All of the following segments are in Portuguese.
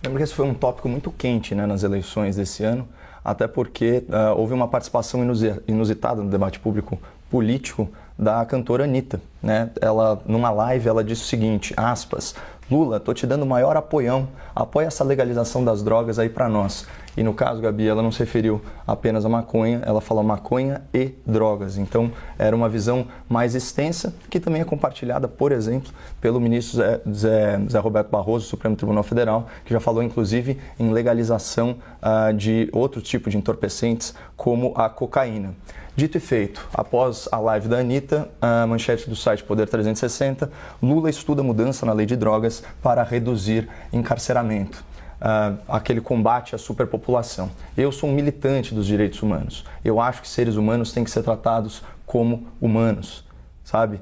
Lembra que esse foi um tópico muito quente, né, nas eleições desse ano, até porque houve uma participação inusitada no debate público político da cantora Anitta, né? Ela, numa live, ela disse o seguinte, aspas, Lula, tô te dando o maior apoião, apoia essa legalização das drogas aí para nós. E no caso, Gabi, ela não se referiu apenas à maconha, ela falou maconha e drogas. Então, era uma visão mais extensa, que também é compartilhada, por exemplo, pelo ministro Zé Roberto Barroso, do Supremo Tribunal Federal, que já falou, inclusive, em legalização de outro tipo de entorpecentes, como a cocaína. Dito e feito, após a live da Anitta, a manchete do site Poder 360, Lula estuda mudança na lei de drogas para reduzir encarceramento. Aquele combate à superpopulação. Eu sou um militante dos direitos humanos. Eu acho que seres humanos têm que ser tratados como humanos, sabe?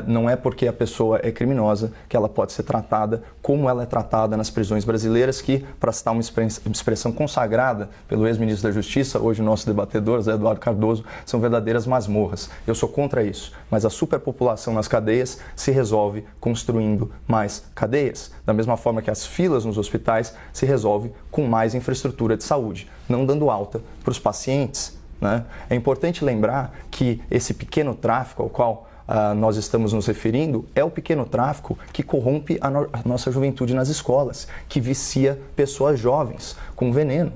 Não é porque a pessoa é criminosa que ela pode ser tratada como ela é tratada nas prisões brasileiras, que, para citar uma expressão consagrada pelo ex-ministro da Justiça, hoje nosso debatedor, Zé Eduardo Cardoso, são verdadeiras masmorras. Eu sou contra isso, mas a superpopulação nas cadeias se resolve construindo mais cadeias, da mesma forma que as filas nos hospitais se resolve com mais infraestrutura de saúde, não dando alta para os pacientes, né? É importante lembrar que esse pequeno tráfico ao qual nós estamos nos referindo, é o pequeno tráfico que corrompe a nossa juventude nas escolas, que vicia pessoas jovens com veneno.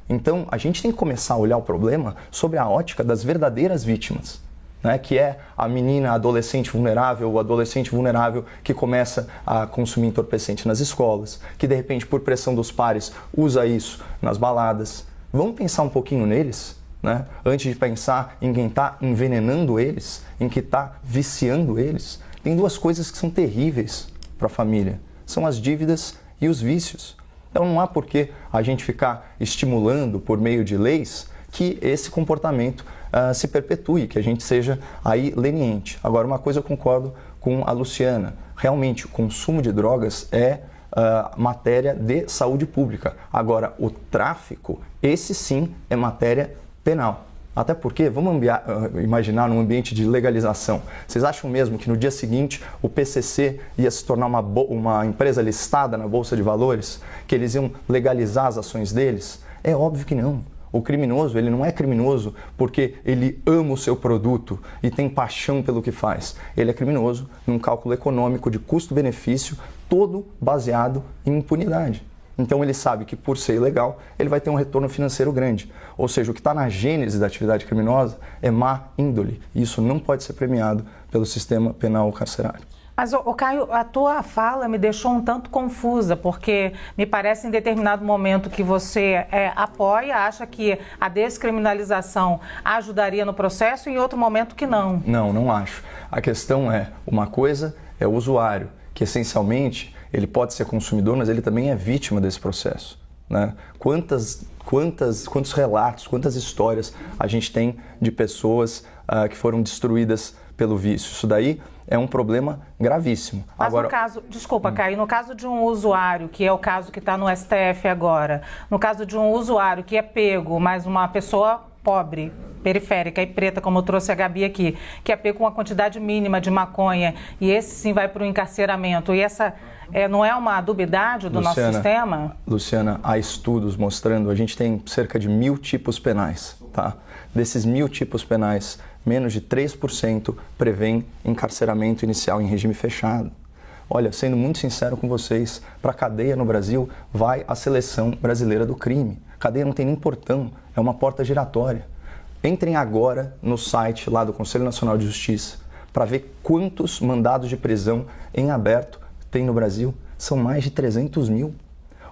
Então, a gente tem que começar a olhar o problema sobre a ótica das verdadeiras vítimas, né? Que é a menina, a adolescente vulnerável, o adolescente vulnerável que começa a consumir entorpecente nas escolas, que de repente, por pressão dos pares, usa isso nas baladas. Vamos pensar um pouquinho neles? Né? Antes de pensar em quem está envenenando eles, em quem está viciando eles, tem duas coisas que são terríveis para a família. São as dívidas e os vícios. Então não há por que a gente ficar estimulando por meio de leis que esse comportamento se perpetue, que a gente seja aí leniente. Agora, uma coisa eu concordo com a Luciana. Realmente, o consumo de drogas é matéria de saúde pública. Agora, o tráfico, esse sim é matéria penal. Até porque, vamos imaginar num ambiente de legalização. Vocês acham mesmo que no dia seguinte o PCC ia se tornar uma empresa listada na Bolsa de Valores? Que eles iam legalizar as ações deles? É óbvio que não. O criminoso, ele não é criminoso porque ele ama o seu produto e tem paixão pelo que faz. Ele é criminoso num cálculo econômico de custo-benefício, todo baseado em impunidade. Então ele sabe que por ser ilegal, ele vai ter um retorno financeiro grande. Ou seja, o que está na gênese da atividade criminosa é má índole. E isso não pode ser premiado pelo sistema penal carcerário. Mas, Caio, a tua fala me deixou um tanto confusa, porque me parece em determinado momento que você apoia, acha que a descriminalização ajudaria no processo e em outro momento que não. Não acho. A questão é, uma coisa é o usuário, que essencialmente ele pode ser consumidor, mas ele também é vítima desse processo, né? Quantos relatos, quantas histórias a gente tem de pessoas que foram destruídas pelo vício? Isso daí é um problema gravíssimo. Mas agora, no caso, desculpa, Caio, no caso de um usuário, que é o caso que está no STF agora, no caso de um usuário que é pego, mas uma pessoa pobre, periférica e preta, como eu trouxe a Gabi aqui, que é pego com uma quantidade mínima de maconha, e esse sim vai para o encarceramento, e essa não é uma dubidade do nosso sistema? Luciana, há estudos mostrando, a gente tem cerca de 1000 tipos penais, tá? Desses 1000 tipos penais, menos de 3% prevêem encarceramento inicial em regime fechado. Olha, sendo muito sincero com vocês, para a cadeia no Brasil vai a seleção brasileira do crime. Cadeia não tem nem portão, é uma porta giratória. Entrem agora no site lá do Conselho Nacional de Justiça para ver quantos mandados de prisão em aberto tem no Brasil. São mais de 300 mil.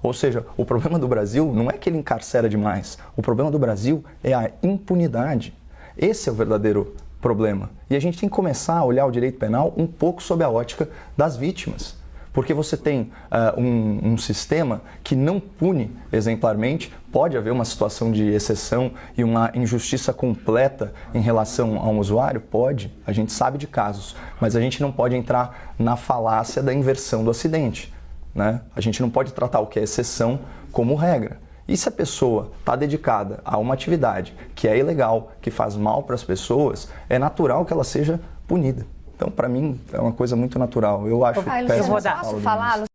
Ou seja, o problema do Brasil não é que ele encarcera demais. O problema do Brasil é a impunidade. Esse é o verdadeiro problema. E a gente tem que começar a olhar o direito penal um pouco sob a ótica das vítimas. Porque você tem um sistema que não pune exemplarmente, pode haver uma situação de exceção e uma injustiça completa em relação a um usuário? Pode, a gente sabe de casos, mas a gente não pode entrar na falácia da inversão do acidente, né? A gente não pode tratar o que é exceção como regra. E se a pessoa está dedicada a uma atividade que é ilegal, que faz mal para as pessoas, é natural que ela seja punida. Então, para mim, é uma coisa muito natural. Eu acho péssimo. Posso falar, Luciana?